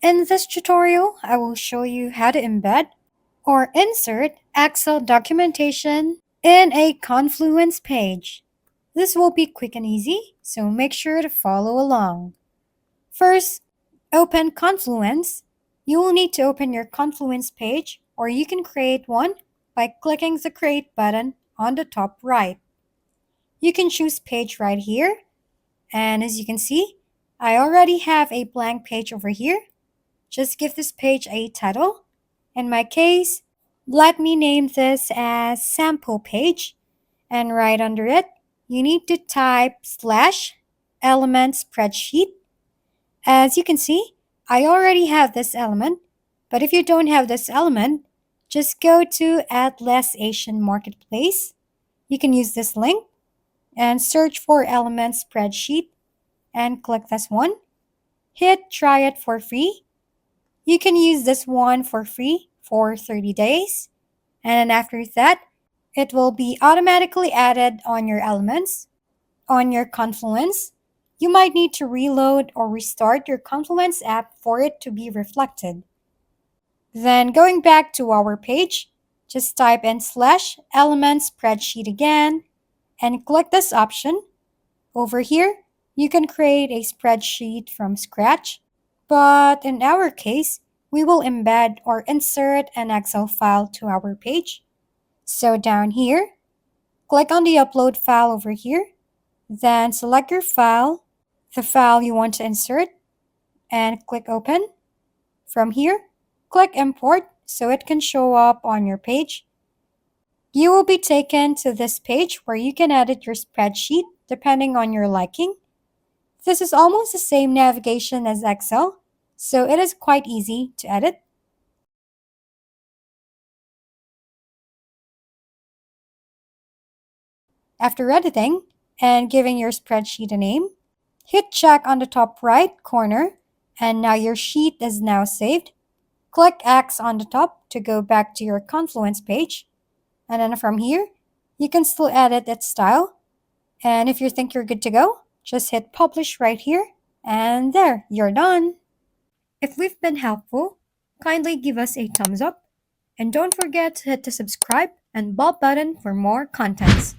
In this tutorial, I will show you how to embed or insert Excel documentation in a Confluence page. This will be quick and easy, so make sure to follow along. First, open Confluence. You will need to open your Confluence page, or you can create one by clicking the Create button on the top right. You can choose Page right here, and as you can see, I already have a blank page over here. Just give this page a title. In my case, let me name this as sample page. And right under it, you need to type /element spreadsheet. As you can see, I already have this element, but if you don't have this element, just go to Atlas Asian Marketplace. You can use this link and search for element spreadsheet and click this one. Hit try it for free. You can use this one for free for 30 days. And then after that, it will be automatically added on your elements. On your Confluence, you might need to reload or restart your Confluence app for it to be reflected. Then going back to our page, just type in /element spreadsheet again and click this option. Over here, you can create a spreadsheet from scratch, but in our case, we will embed or insert an Excel file to our page. So down here, click on the upload file over here, then select your file, the file you want to insert, and click open. From here, click import so it can show up on your page. You will be taken to this page where you can edit your spreadsheet depending on your liking. This is almost the same navigation as Excel, so it is quite easy to edit. After editing and giving your spreadsheet a name, hit check on the top right corner, and now your sheet is now saved. Click X on the top to go back to your Confluence page, and then from here, you can still edit its style. And if you think you're good to go, just hit publish right here, and there, you're done. If we've been helpful, kindly give us a thumbs up, and don't forget to hit the subscribe and bell button for more contents.